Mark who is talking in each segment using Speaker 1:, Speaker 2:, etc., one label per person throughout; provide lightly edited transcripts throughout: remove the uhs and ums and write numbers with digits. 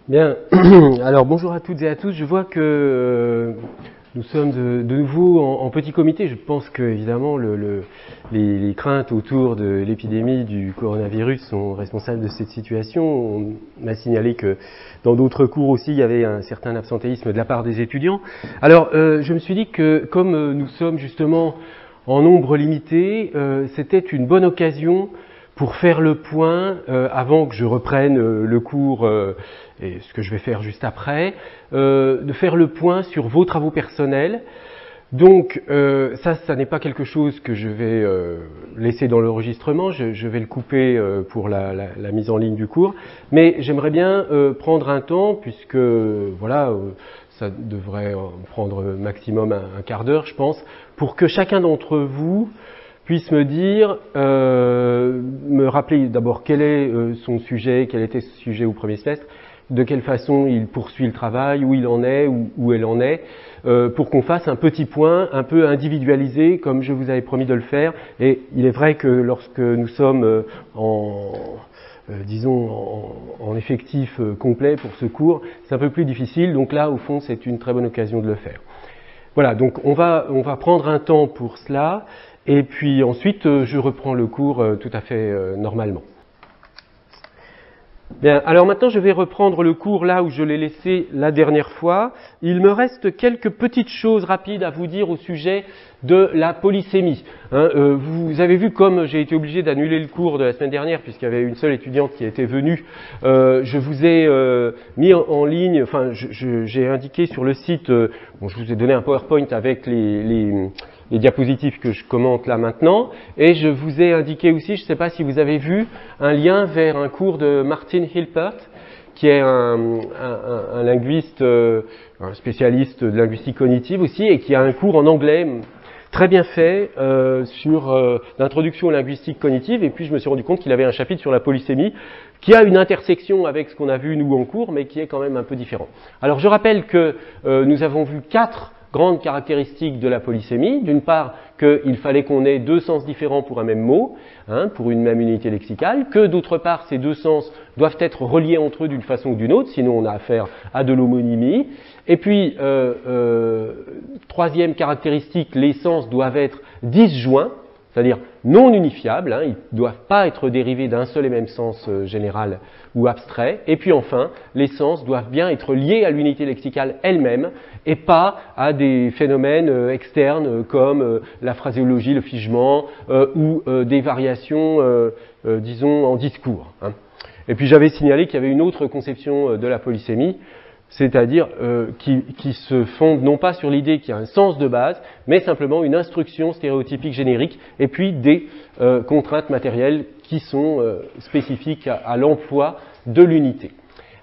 Speaker 1: Bien, alors bonjour à toutes et à tous. Je vois que nous sommes de nouveau en petit comité. Je pense que évidemment les craintes autour de l'épidémie du coronavirus sont responsables de cette situation. On m'a signalé que dans d'autres cours aussi, il y avait un certain absentéisme de la part des étudiants. Alors, je me suis dit que comme nous sommes justement en nombre limité, c'était une bonne occasion pour faire le point, avant que je reprenne le cours et ce que je vais faire juste après, de faire le point sur vos travaux personnels. Donc ça n'est pas quelque chose que je vais laisser dans l'enregistrement, je vais le couper pour la mise en ligne du cours, mais j'aimerais bien prendre un temps, puisque voilà, ça devrait prendre maximum un quart d'heure, je pense, pour que chacun d'entre vous puisse me dire, me rappeler d'abord quel est son sujet, quel était ce sujet au premier semestre, de quelle façon il poursuit le travail, où il en est, où elle en est, pour qu'on fasse un petit point un peu individualisé, comme je vous avais promis de le faire. Et il est vrai que lorsque nous sommes en effectif complet pour ce cours, c'est un peu plus difficile. Donc là, au fond, c'est une très bonne occasion de le faire. Voilà, donc on va prendre un temps pour cela. Et puis ensuite, je reprends le cours tout à fait normalement. Bien, alors maintenant, je vais reprendre le cours là où je l'ai laissé la dernière fois. Il me reste quelques petites choses rapides à vous dire au sujet de la polysémie. Vous avez vu, comme j'ai été obligé d'annuler le cours de la semaine dernière, puisqu'il y avait une seule étudiante qui était venue, je vous ai mis en ligne, enfin, j'ai indiqué sur le site, bon, je vous ai donné un PowerPoint avec les diapositives que je commente là maintenant, et je vous ai indiqué aussi, je ne sais pas si vous avez vu, un lien vers un cours de Martin Hilpert, qui est un linguiste, un spécialiste de linguistique cognitive aussi, et qui a un cours en anglais très bien fait sur l'introduction aux linguistiques cognitives, et puis je me suis rendu compte qu'il avait un chapitre sur la polysémie, qui a une intersection avec ce qu'on a vu nous en cours, mais qui est quand même un peu différent. Alors je rappelle que nous avons vu 4 grandes caractéristiques de la polysémie. D'une part, qu'il fallait qu'on ait 2 sens différents pour un même mot, pour une même unité lexicale, que d'autre part, ces 2 sens doivent être reliés entre eux d'une façon ou d'une autre, sinon on a affaire à de l'homonymie. Et puis, troisième caractéristique, les sens doivent être disjoints, c'est-à-dire non unifiables, ils ne doivent pas être dérivés d'un seul et même sens général ou abstrait. Et puis enfin, les sens doivent bien être liés à l'unité lexicale elle-même et pas à des phénomènes externes comme la phraséologie, le figement ou des variations, disons, en discours. Et puis j'avais signalé qu'il y avait une autre conception de la polysémie, c'est-à-dire qui se fonde non pas sur l'idée qu'il y a un sens de base, mais simplement une instruction stéréotypique générique, et puis des contraintes matérielles qui sont spécifiques à l'emploi de l'unité.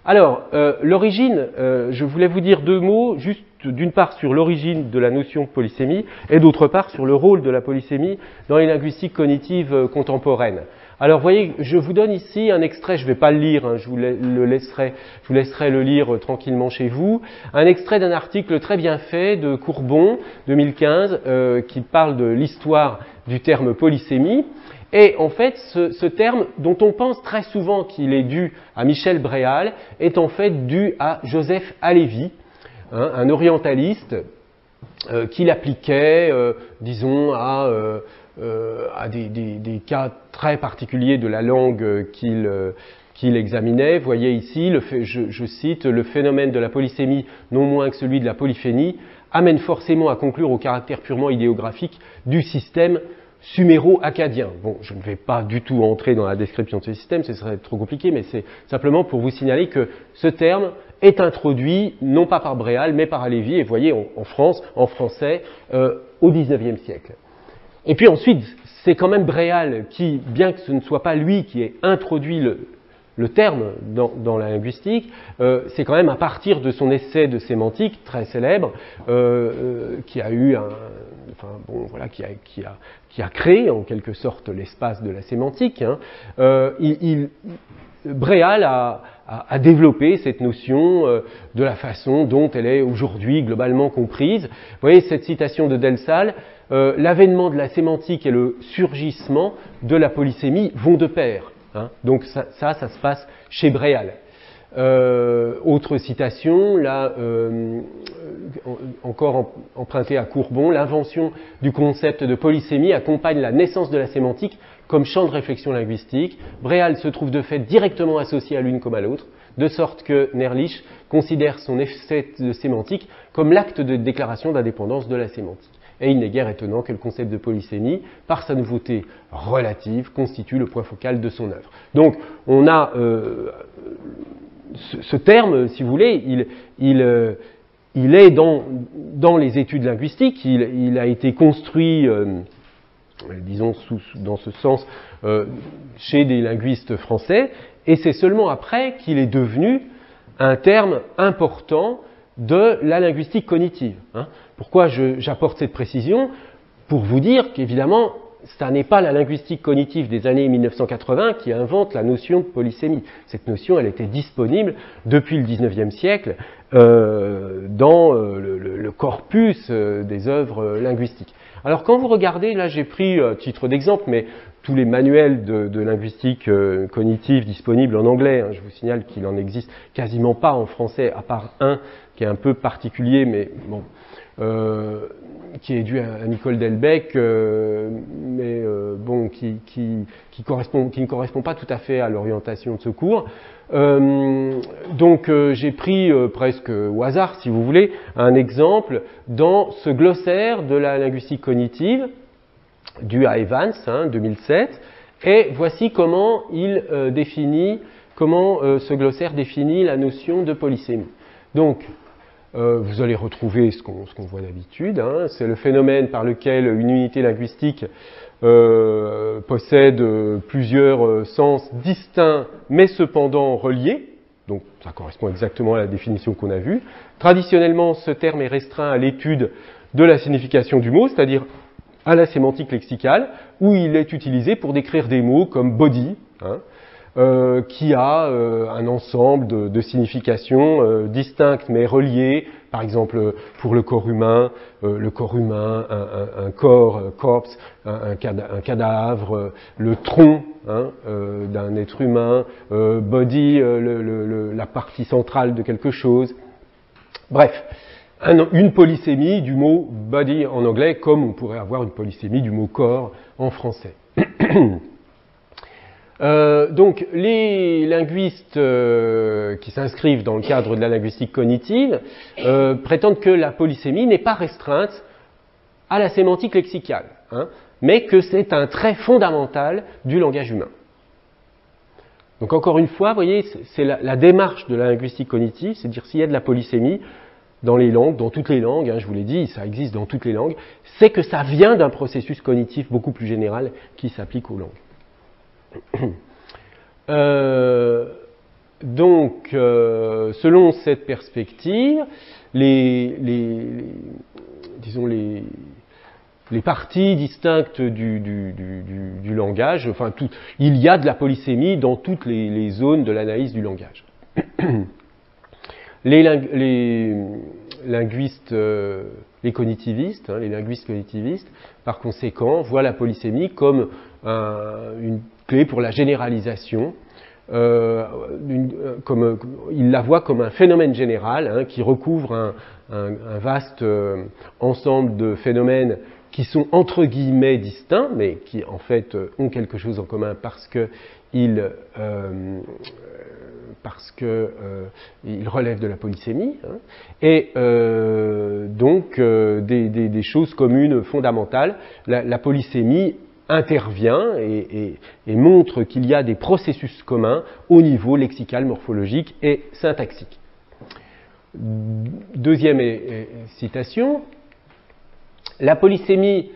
Speaker 1: Alors, l'origine, je voulais vous dire 2 mots, juste d'une part sur l'origine de la notion de polysémie, et d'autre part sur le rôle de la polysémie dans les linguistiques cognitives contemporaines. Alors, vous voyez, je vous donne ici un extrait, je ne vais pas le lire, je vous laisserai le lire tranquillement chez vous, un extrait d'un article très bien fait de Courbon, 2015, qui parle de l'histoire du terme polysémie. Et en fait, ce terme, dont on pense très souvent qu'il est dû à Michel Bréal, est en fait dû à Joseph Halévy, un orientaliste qui l'appliquait, disons, à des cas très particuliers de la langue qu'il examinait. Vous voyez ici, je cite, le phénomène de la polysémie, non moins que celui de la polyphénie, amène forcément à conclure au caractère purement idéographique du système suméro-acadien. Bon, je ne vais pas du tout entrer dans la description de ce système, ce serait trop compliqué, mais c'est simplement pour vous signaler que ce terme est introduit, non pas par Bréal, mais par Halévy, et vous voyez, en France, en français, au XIXe siècle. Et puis ensuite, c'est quand même Bréal qui, bien que ce ne soit pas lui qui ait introduit le terme dans la linguistique, c'est quand même à partir de son essai de sémantique très célèbre qui a eu qui a créé en quelque sorte l'espace de la sémantique. Bréal a développé cette notion de la façon dont elle est aujourd'hui globalement comprise. Vous voyez cette citation de Delsal, l'avènement de la sémantique et le surgissement de la polysémie vont de pair. Donc ça se passe chez Bréal. Autre citation, là, encore empruntée à Courbon, l'invention du concept de polysémie accompagne la naissance de la sémantique comme champ de réflexion linguistique. Bréal se trouve de fait directement associé à l'une comme à l'autre, de sorte que Nerlich considère son essai de sémantique comme l'acte de déclaration d'indépendance de la sémantique. Et il n'est guère étonnant que le concept de polysémie, par sa nouveauté relative, constitue le point focal de son œuvre. Donc, on a ce terme, si vous voulez, il est dans les études linguistiques, il a été construit, disons, dans ce sens, chez des linguistes français, et c'est seulement après qu'il est devenu un terme important de la linguistique cognitive. Pourquoi j'apporte cette précision? Pour vous dire qu'évidemment, ça n'est pas la linguistique cognitive des années 1980 qui invente la notion de polysémie. Cette notion, elle était disponible depuis le XIXe siècle dans le corpus des œuvres linguistiques. Alors quand vous regardez, là j'ai pris à titre d'exemple, mais tous les manuels de linguistique cognitive disponibles en anglais, je vous signale qu'il n'en existe quasiment pas en français, à part un qui est un peu particulier, mais bon, qui est dû à Nicole Delbecq, mais bon, qui ne correspond pas tout à fait à l'orientation de ce cours. Donc j'ai pris presque au hasard, si vous voulez, un exemple dans ce glossaire de la linguistique cognitive dû à Evans, 2007, et voici comment ce glossaire définit la notion de polysémie. Donc, vous allez retrouver ce qu'on voit d'habitude, c'est le phénomène par lequel une unité linguistique possède plusieurs sens distincts mais cependant reliés. Donc ça correspond exactement à la définition qu'on a vue. Traditionnellement, ce terme est restreint à l'étude de la signification du mot, c'est-à-dire à la sémantique lexicale, où il est utilisé pour décrire des mots comme body, qui a un ensemble de significations distinctes mais reliées. Par exemple, pour le corps humain, un corps, corpse, un cadavre, le tronc d'un être humain, body, la partie centrale de quelque chose. Bref, une polysémie du mot body en anglais, comme on pourrait avoir une polysémie du mot corps en français. Donc, les linguistes qui s'inscrivent dans le cadre de la linguistique cognitive prétendent que la polysémie n'est pas restreinte à la sémantique lexicale, mais que c'est un trait fondamental du langage humain. Donc, encore une fois, vous voyez, c'est la démarche de la linguistique cognitive, c'est de dire s'il y a de la polysémie dans les langues, dans toutes les langues, je vous l'ai dit, ça existe dans toutes les langues, c'est que ça vient d'un processus cognitif beaucoup plus général qui s'applique aux langues. Donc, selon cette perspective, disons les parties distinctes du langage, enfin, il y a de la polysémie dans toutes les zones de l'analyse du langage. Les linguistes, les cognitivistes, les linguistes cognitivistes, par conséquent, voient la polysémie comme une clé pour la généralisation. Ils la voient comme un phénomène général qui recouvre un vaste ensemble de phénomènes qui sont entre guillemets distincts, mais qui en fait ont quelque chose en commun parce qu'ils relèvent de la polysémie, et donc des choses communes fondamentales. La polysémie intervient et montre qu'il y a des processus communs au niveau lexical, morphologique et syntaxique. Deuxième citation, la polysémie,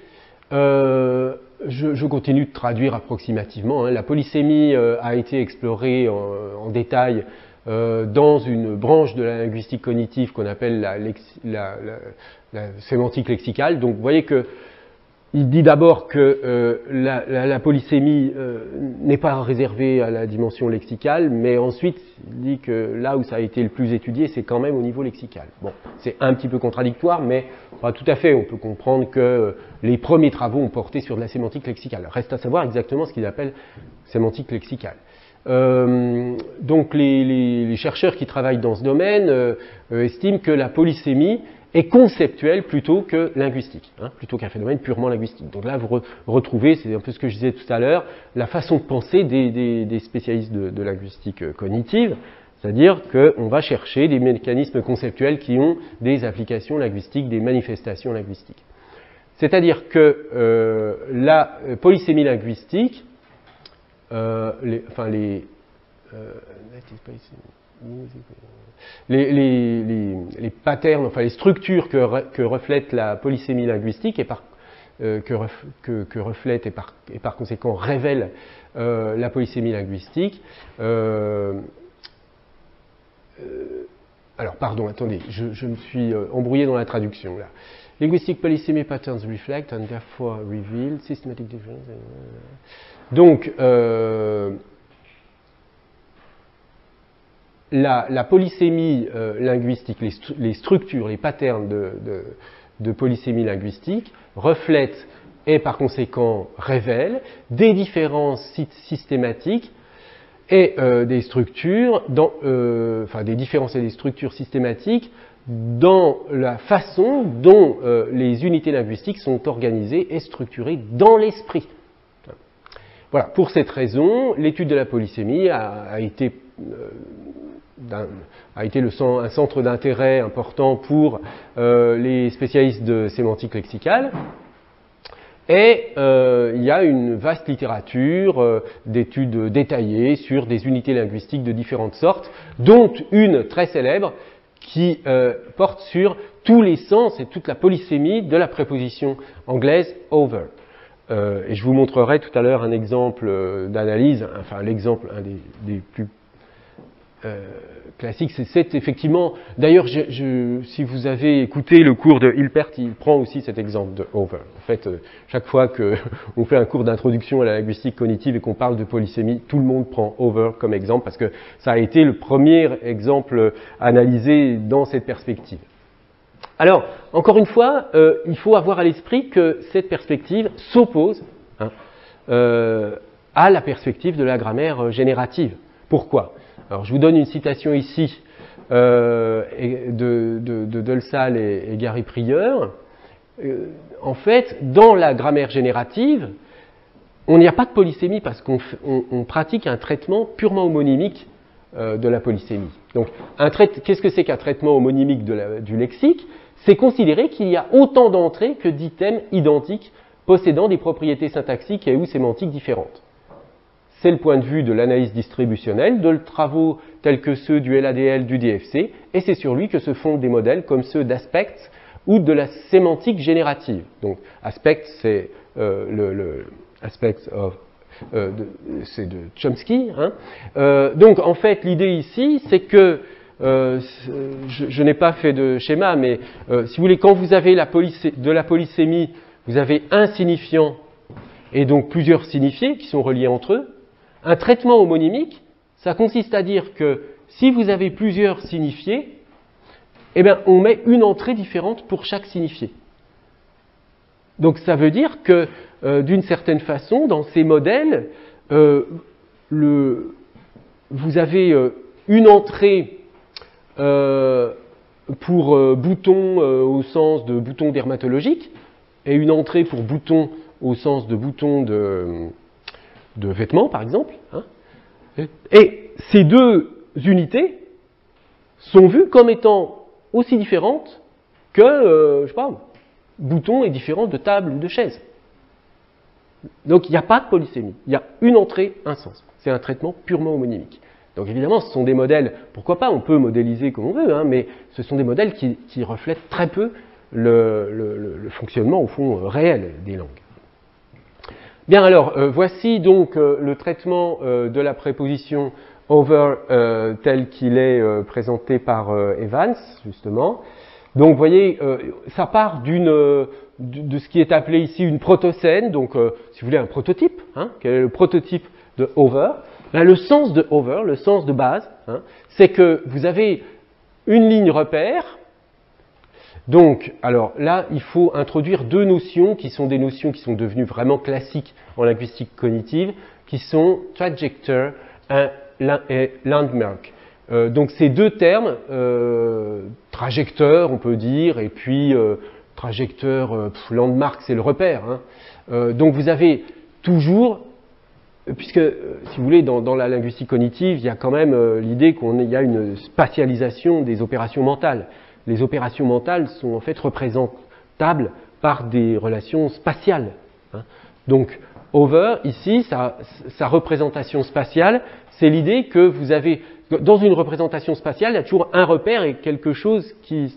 Speaker 1: je continue de traduire approximativement, la polysémie a été explorée en détail dans une branche de la linguistique cognitive qu'on appelle la sémantique lexicale. Donc vous voyez que il dit d'abord que la polysémie n'est pas réservée à la dimension lexicale, mais ensuite il dit que là où ça a été le plus étudié, c'est quand même au niveau lexical. Bon, c'est un petit peu contradictoire, mais pas tout à fait. On peut comprendre que les premiers travaux ont porté sur de la sémantique lexicale. Reste à savoir exactement ce qu'il appelle sémantique lexicale. Donc les chercheurs qui travaillent dans ce domaine estiment que la polysémie est conceptuelle plutôt que linguistique, hein, plutôt qu'un phénomène purement linguistique. Donc là, vous retrouvez, c'est un peu ce que je disais tout à l'heure, la façon de penser des spécialistes de linguistique cognitive, c'est-à-dire qu'on va chercher des mécanismes conceptuels qui ont des applications linguistiques, des manifestations linguistiques. C'est-à-dire que la polysémie linguistique, les patterns, enfin les structures que reflète la polysémie linguistique et que reflète et par conséquent révèle la polysémie linguistique. Alors, pardon, attendez, je me suis embrouillé dans la traduction là. Linguistic polysémie patterns reflect and therefore reveal systematic difference. Donc, la polysémie linguistique, les structures, les patterns de polysémie linguistique reflètent et par conséquent révèlent des différences systématiques et des structures, des différences et des structures systématiques dans la façon dont les unités linguistiques sont organisées et structurées dans l'esprit. Voilà, pour cette raison, l'étude de la polysémie a été un centre d'intérêt important pour les spécialistes de sémantique lexicale. Et il y a une vaste littérature d'études détaillées sur des unités linguistiques de différentes sortes, dont une très célèbre qui porte sur tous les sens et toute la polysémie de la préposition anglaise over. Et je vous montrerai tout à l'heure un exemple d'analyse, enfin l'exemple, un des plus classiques, c'est effectivement, d'ailleurs si vous avez écouté le cours de Hilpert, il prend aussi cet exemple de over. En fait, chaque fois qu'on fait un cours d'introduction à la linguistique cognitive et qu'on parle de polysémie, tout le monde prend over comme exemple parce que ça a été le premier exemple analysé dans cette perspective. Alors, encore une fois, il faut avoir à l'esprit que cette perspective s'oppose à la perspective de la grammaire générative. Pourquoi ? Alors, je vous donne une citation ici de Delsal et Gary Prieur. En fait, dans la grammaire générative, on n'y a pas de polysémie parce qu'on pratique un traitement purement homonymique de la polysémie. Donc, qu'est-ce que c'est qu'un traitement homonymique du lexique ? C'est considérer qu'il y a autant d'entrées que d'items identiques possédant des propriétés syntaxiques et ou sémantiques différentes. C'est le point de vue de l'analyse distributionnelle, de travaux tels que ceux du LADL, du DFC, et c'est sur lui que se fondent des modèles comme ceux d'Aspect ou de la sémantique générative. Donc, Aspect, c'est c'est de Chomsky. Donc, en fait, l'idée ici, c'est que je n'ai pas fait de schéma, mais si vous voulez, quand vous avez de la polysémie, vous avez un signifiant et donc plusieurs signifiés qui sont reliés entre eux. Un traitement homonymique, ça consiste à dire que si vous avez plusieurs signifiés, eh bien, on met une entrée différente pour chaque signifié. Donc ça veut dire que, d'une certaine façon, dans ces modèles, vous avez une entrée pour bouton au sens de bouton dermatologique et une entrée pour bouton au sens de bouton de vêtements, par exemple. Et ces deux unités sont vues comme étant aussi différentes que, je sais pas, bouton est différent de table ou de chaise. Donc il n'y a pas de polysémie. Il y a une entrée, un sens. C'est un traitement purement homonymique. Donc évidemment, ce sont des modèles, pourquoi pas, on peut modéliser comme on veut, mais ce sont des modèles qui reflètent très peu le fonctionnement, au fond, réel des langues. Bien alors, voici donc le traitement de la préposition over tel qu'il est présenté par Evans, justement. Donc vous voyez, ça part de ce qui est appelé ici une protocène, donc si vous voulez un prototype, quel est le prototype de over. Là, le sens de over, le sens de base, c'est que vous avez une ligne repère. Donc, alors là, il faut introduire deux notions qui sont des notions qui sont devenues vraiment classiques en linguistique cognitive, qui sont trajector et landmark. Donc ces deux termes, trajecteur on peut dire, et puis trajecteur, landmark c'est le repère. Hein. Donc vous avez toujours, puisque si vous voulez dans la linguistique cognitive, il y a quand même l'idée qu'il y a une spatialisation des opérations mentales. Les opérations mentales sont en fait représentables par des relations spatiales. Hein. Donc over, ici, sa représentation spatiale, c'est l'idée que vous avez, dans une représentation spatiale, il y a toujours un repère et quelque chose qui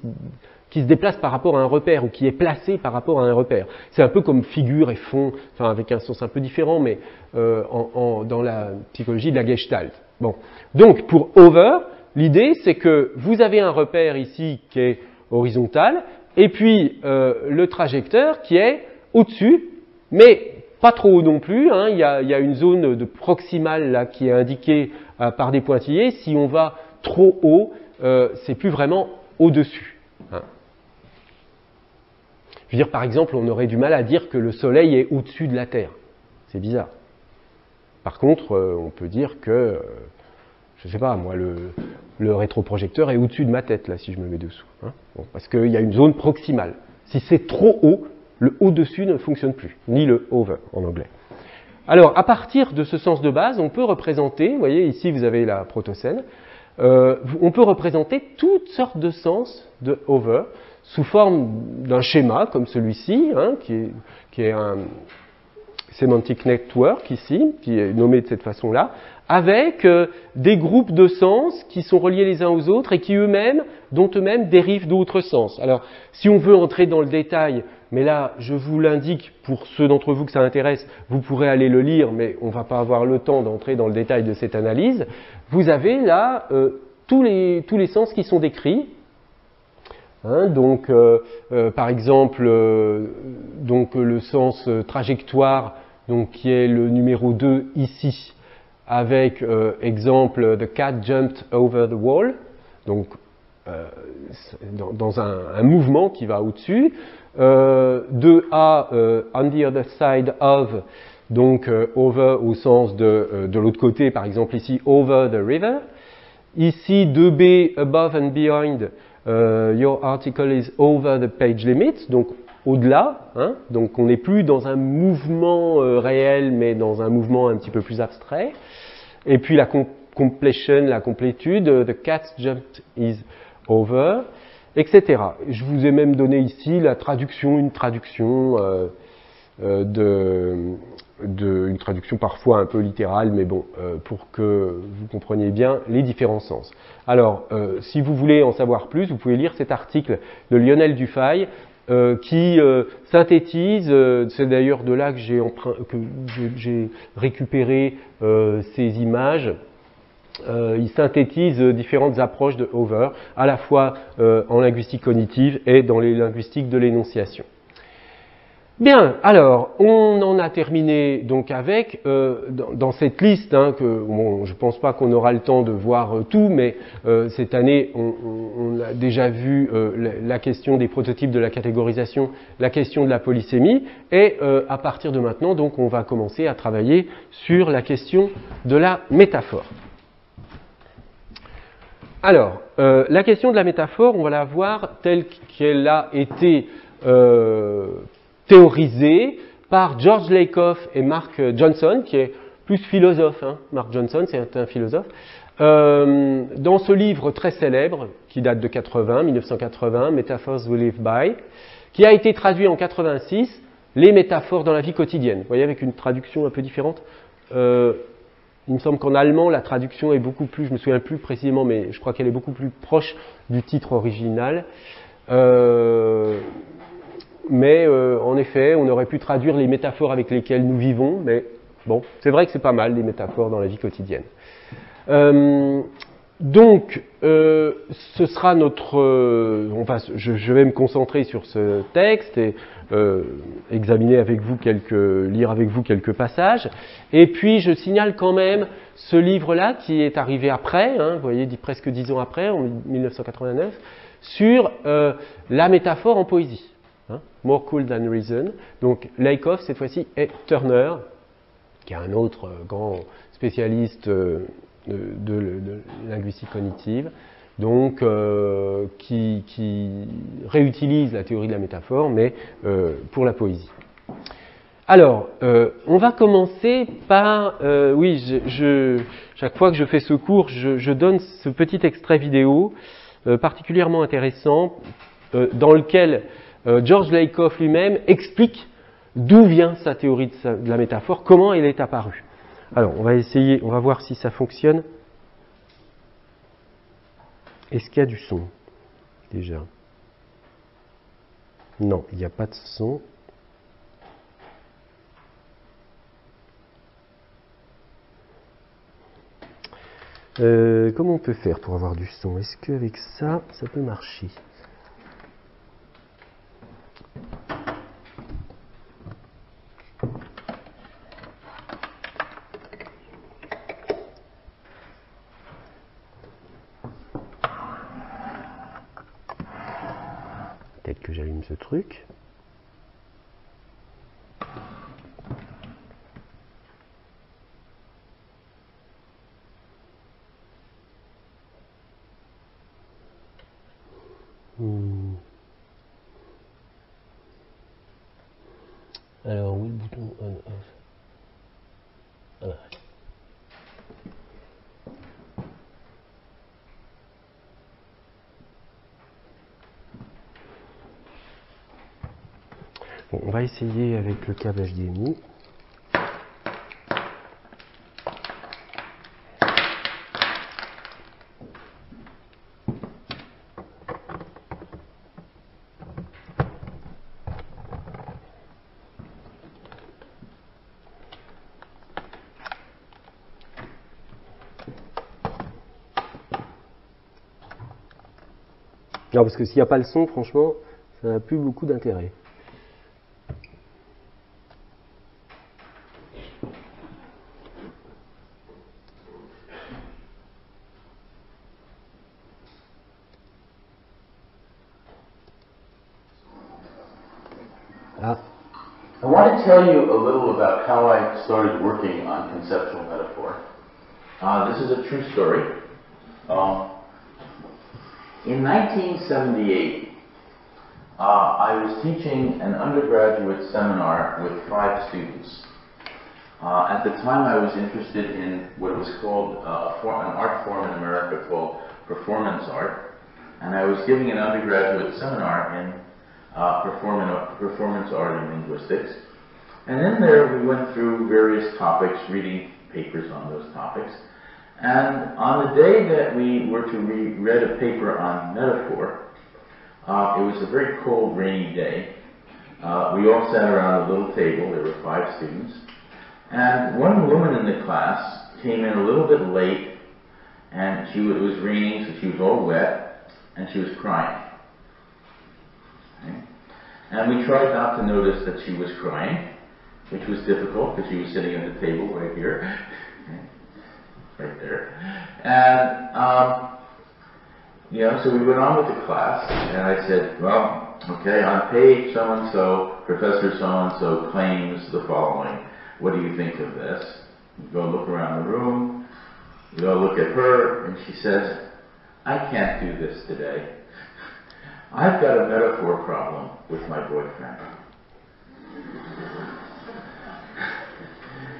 Speaker 1: se déplace par rapport à un repère ou qui est placé par rapport à un repère. C'est un peu comme figure et fond, enfin avec un sens un peu différent, mais dans la psychologie de la Gestalt. Bon. Donc pour over, l'idée c'est que vous avez un repère ici qui est horizontal et puis le trajecteur qui est au-dessus, mais pas trop haut non plus, hein. Il y a une zone de proximale là qui est indiquée par des pointillés. Si on va trop haut, c'est plus vraiment au-dessus. Hein. Je veux dire, par exemple, on aurait du mal à dire que le Soleil est au-dessus de la Terre. C'est bizarre. Par contre, on peut dire que, je ne sais pas, moi, le rétroprojecteur est au-dessus de ma tête, là, si je me mets dessous. Hein. Bon, parce qu'il y a une zone proximale. Si c'est trop haut, le au-dessus ne fonctionne plus, ni le over en anglais. Alors, à partir de ce sens de base, on peut représenter, vous voyez, ici vous avez la protocène, on peut représenter toutes sortes de sens de over sous forme d'un schéma comme celui-ci, hein, qui est un semantic network ici, qui est nommé de cette façon-là, avec des groupes de sens qui sont reliés les uns aux autres et qui dont eux-mêmes dérivent d'autres sens. Alors, si on veut entrer dans le détail, mais là, je vous l'indique pour ceux d'entre vous que ça intéresse, vous pourrez aller le lire, mais on ne va pas avoir le temps d'entrer dans le détail de cette analyse. Vous avez là tous les sens qui sont décrits. Hein, donc, par exemple, donc, le sens trajectoire, donc, qui est le numéro 2 ici, avec exemple The cat jumped over the wall, donc dans un mouvement qui va au-dessus. 2A on the other side of, donc over au sens de l'autre côté, par exemple ici over the river. Ici 2B above and behind, your article is over the page limit, donc au-delà, hein, donc on n'est plus dans un mouvement réel, mais dans un mouvement un petit peu plus abstrait. Et puis la completion, la complétude, the cat jumped is over, etc. Je vous ai même donné ici la traduction, une traduction une traduction parfois un peu littérale, mais bon, pour que vous compreniez bien les différents sens. Alors, si vous voulez en savoir plus, vous pouvez lire cet article de Lionel Dufay, qui synthétise, c'est d'ailleurs de là que j'ai récupéré ces images. Il synthétise différentes approches de over, à la fois en linguistique cognitive et dans les linguistiques de l'énonciation. Bien, alors, on en a terminé donc avec, dans cette liste, hein, que bon, je ne pense pas qu'on aura le temps de voir tout, mais cette année, on a déjà vu la question des prototypes de la catégorisation, la question de la polysémie, et à partir de maintenant, donc, on va commencer à travailler sur la question de la métaphore. Alors, la question de la métaphore, on va la voir telle qu'elle a été théorisée par George Lakoff et Mark Johnson, qui est plus philosophe. Hein. Mark Johnson, c'est un philosophe. Dans ce livre très célèbre, qui date de 1980, Metaphors We Live By, qui a été traduit en 86, les métaphores dans la vie quotidienne. Vous voyez, avec une traduction un peu différente. Il me semble qu'en allemand, la traduction est beaucoup plus, je me souviens plus précisément, mais je crois qu'elle est beaucoup plus proche du titre original. Mais en effet, on aurait pu traduire les métaphores avec lesquelles nous vivons, mais bon, c'est vrai que c'est pas mal, les métaphores dans la vie quotidienne. Donc, ce sera notre... je vais me concentrer sur ce texte et examiner avec vous lire avec vous quelques passages. Et puis, je signale quand même ce livre-là qui est arrivé après, hein, vous voyez, presque 10 ans après, en 1989, sur la métaphore en poésie. Hein, More Cool Than Reason. Donc, Lakoff, cette fois-ci, et Turner, qui est un autre grand spécialiste de linguistique cognitive, donc qui réutilise la théorie de la métaphore, mais pour la poésie. Alors, on va commencer par... chaque fois que je fais ce cours, je donne ce petit extrait vidéo particulièrement intéressant dans lequel George Lakoff lui-même explique d'où vient sa théorie de la métaphore, comment elle est apparue. Alors, on va voir si ça fonctionne. Est-ce qu'il y a du son, déjà? Non, il n'y a pas de son. Comment on peut faire pour avoir du son? Est-ce qu'avec ça peut marcher? Peut-être que j'allume ce truc. Alors, oui, le bouton on-off. Voilà. Bon, on va essayer avec le câble HDMI. Non, parce que s'il n'y a pas le son, franchement, ça n'a plus beaucoup d'intérêt. Ah.
Speaker 2: I want to tell you a little about how I started working on conceptual metaphor. This is a true story. In 1978, I was teaching an undergraduate seminar with 5 students. At the time, I was interested in what was called an art form in America called performance art, and I was giving an undergraduate seminar in performance art and linguistics. And in there, we went through various topics, reading papers on those topics. And on the day that we were to read a paper on metaphor, it was a very cold, rainy day. We all sat around a little table. There were 5 students. And one woman in the class came in a little bit late, and it was raining, so she was all wet, and she was crying. Okay? And we tried not to notice that she was crying, which was difficult because she was sitting at the table right here. Right there. And, so we went on with the class, and I said, well, okay, on page so-and-so, Professor so-and-so claims the following. What do you think of this? We go look around the room, we go look at her, and she says, I can't do this today. I've got a metaphor problem with my boyfriend.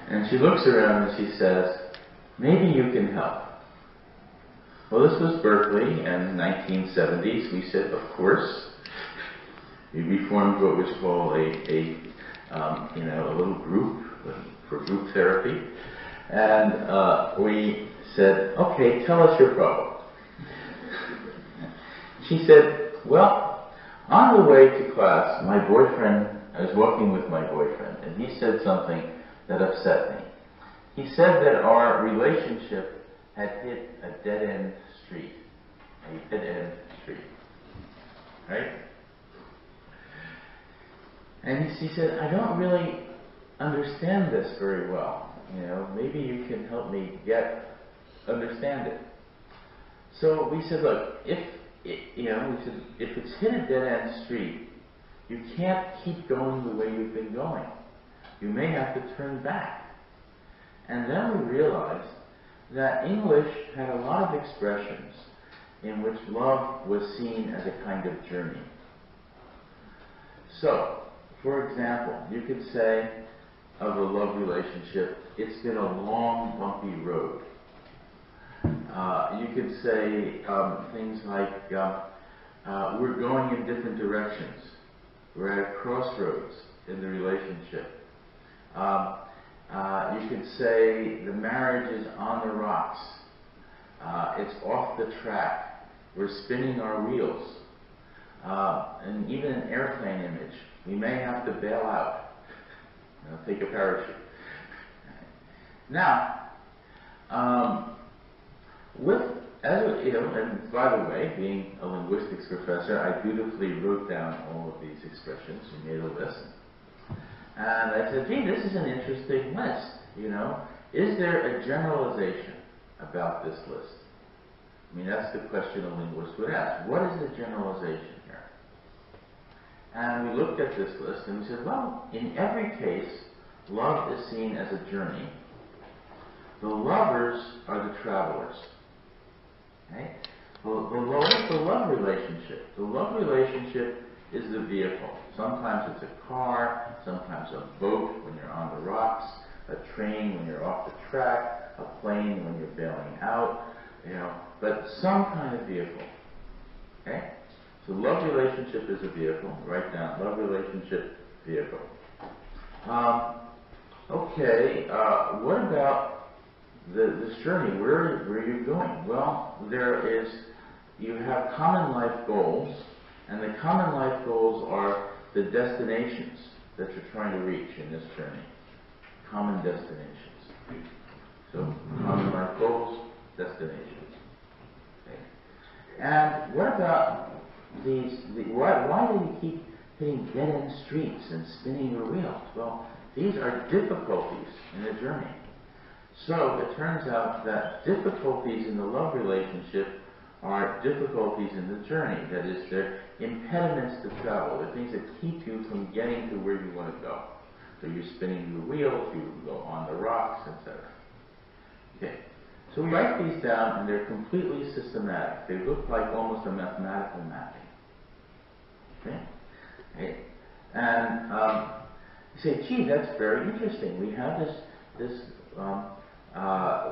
Speaker 2: And she looks around and she says, maybe you can help. Well, this was Berkeley in the 1970s. We said, of course. We formed what was called a little group for group therapy. And we said, okay, tell us your problem. She said, well, on the way to class, I was walking with my boyfriend, and he said something that upset me. He said that our relationship had hit a dead-end street. A dead-end street. Right? And she said, I don't really understand this very well. Maybe you can help me understand it. So we said, look, if it's hit a dead-end street, you can't keep going the way you've been going. You may have to turn back. And then we realized that English had a lot of expressions in which love was seen as a kind of journey. So, for example, you could say of a love relationship, it's been a long, bumpy road. You could say things like, we're going in different directions. We're at a crossroads in the relationship. You could say the marriage is on the rocks. It's off the track. We're spinning our wheels. And even an airplane image. We may have to bail out. Take a parachute. Now, and by the way, being a linguistics professor, I dutifully wrote down all of these expressions and made a list. And I said, gee, this is an interesting list, Is there a generalization about this list? I mean, that's the question a linguist would ask. What is the generalization here? And we looked at this list and we said, well, in every case, love is seen as a journey. The lovers are the travelers. Okay? What is the love relationship? The love relationship is the vehicle. Sometimes it's a car, sometimes a boat when you're on the rocks, a train when you're off the track, a plane when you're bailing out, but some kind of vehicle. Okay? So love relationship is a vehicle. Write down love relationship, vehicle. What about this journey? Where are you going? Well, you have common life goals, and the common life goals are the destinations that you're trying to reach in this journey. Common destinations. So, common life goals, destinations. Okay. And what about why do you keep hitting dead-end streets and spinning your wheels? Well, these are difficulties in the journey. So it turns out that difficulties in the love relationship are difficulties in the journey. That is, they're impediments to travel. They're things that keep you from getting to where you want to go. So you're spinning your wheels, you go on the rocks, etc. Okay. So we write these down, and they're completely systematic. They look like almost a mathematical mapping. Okay? And you say, gee, that's very interesting. We have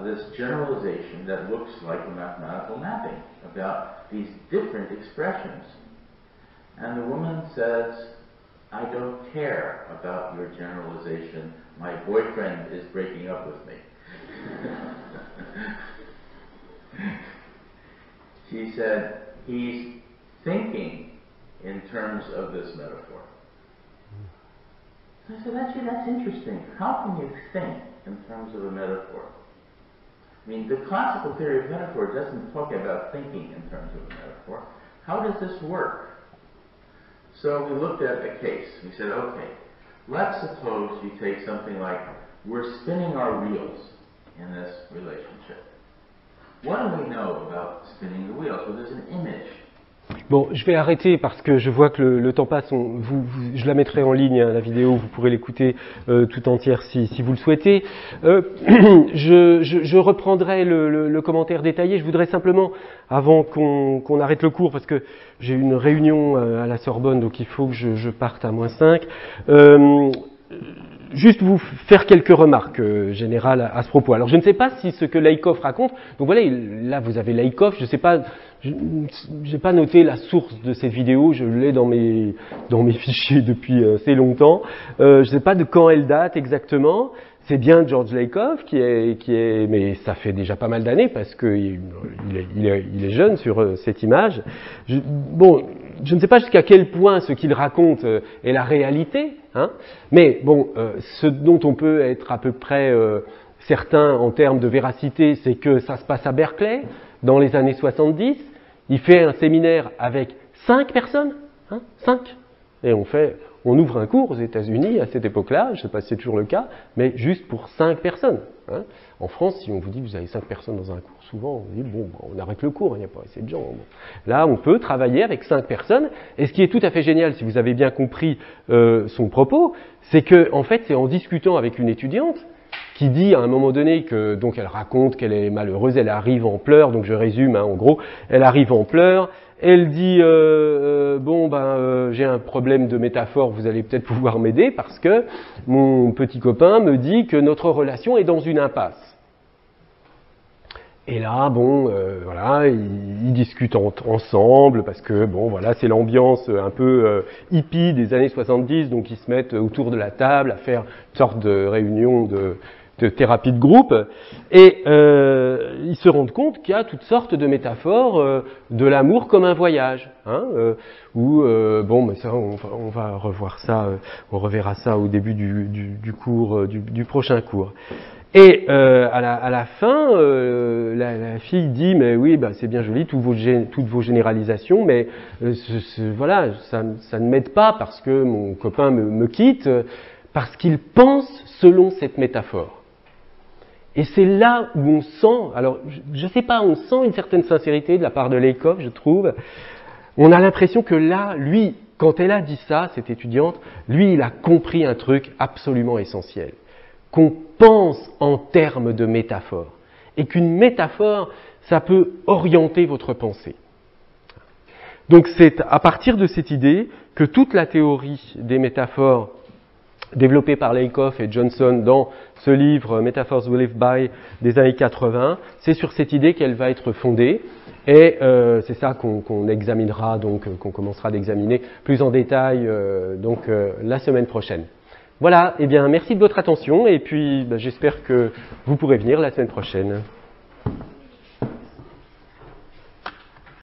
Speaker 2: this generalization that looks like a mathematical mapping about these different expressions. And the woman says, I don't care about your generalization. My boyfriend is breaking up with me. She said, he's thinking in terms of this metaphor. I said, that's interesting. How can you think in terms of a metaphor? I mean, the classical theory of metaphor doesn't talk about thinking in terms of a metaphor. How does this work? So we looked at a case. We said, okay, let's suppose you take something like, we're spinning our wheels in this relationship. What do we know about spinning the wheels? Well, there's an image.
Speaker 1: Bon, je vais arrêter parce que je vois que le temps passe. Je la mettrai en ligne, la vidéo, vous pourrez l'écouter tout entière si vous le souhaitez. Je reprendrai le commentaire détaillé. Je voudrais simplement, avant qu'on arrête le cours, parce que j'ai une réunion à la Sorbonne, donc il faut que je parte à -5, juste vous faire quelques remarques générales à ce propos. Alors je ne sais pas si ce que Laïkov raconte, donc voilà, là vous avez Laïkov, je ne sais pas, je n'ai pas noté la source de cette vidéo, je l'ai dans mes fichiers depuis assez longtemps, je ne sais pas de quand elle date exactement. C'est bien George Lakoff qui est, mais ça fait déjà pas mal d'années parce qu'il est jeune sur cette image. Je ne sais pas jusqu'à quel point ce qu'il raconte est la réalité, hein, mais bon, ce dont on peut être à peu près certain en termes de véracité, c'est que ça se passe à Berkeley dans les années 70. Il fait un séminaire avec 5 personnes, 5, et on ouvre un cours aux États-Unis à cette époque-là, je ne sais pas si c'est toujours le cas, mais juste pour 5 personnes. Hein. En France, si on vous dit que vous avez 5 personnes dans un cours, souvent on dit bon, on arrête le cours, il n'y a pas assez de gens. Bon. Là, on peut travailler avec 5 personnes, et ce qui est tout à fait génial, si vous avez bien compris son propos, c'est que en fait, c'est en discutant avec une étudiante qui dit à un moment donné que, donc elle raconte qu'elle est malheureuse, elle arrive en pleurs, donc je résume, hein, en gros, elle arrive en pleurs, elle dit j'ai un problème de métaphore, vous allez peut-être pouvoir m'aider parce que mon petit copain me dit que notre relation est dans une impasse. Et là, voilà, ils discutent ensemble parce que, voilà, c'est l'ambiance un peu hippie des années 70, donc ils se mettent autour de la table à faire une sorte de réunion de thérapie de groupe, et ils se rendent compte qu'il y a toutes sortes de métaphores de l'amour comme un voyage, hein, mais ça, on va revoir ça, on reverra ça au début du cours, du prochain cours. Et à la fin, la fille dit, mais oui, c'est bien joli, toutes vos généralisations, mais voilà, ça ne m'aide pas parce que mon copain me quitte, parce qu'il pense selon cette métaphore. Et c'est là où on sent, alors je sais pas, on sent une certaine sincérité de la part de Lakoff, je trouve. On a l'impression que là, lui, quand elle a dit ça, cette étudiante, lui, il a compris un truc absolument essentiel. Qu'on pense en termes de métaphore. Et qu'une métaphore, ça peut orienter votre pensée. Donc c'est à partir de cette idée que toute la théorie des métaphores développée par Lakoff et Johnson dans ce livre « Metaphors We Live By » des années 80, c'est sur cette idée qu'elle va être fondée. Et c'est ça qu'on examinera, donc qu'on commencera d'examiner plus en détail la semaine prochaine. Voilà, eh bien merci de votre attention et puis j'espère que vous pourrez venir la semaine prochaine.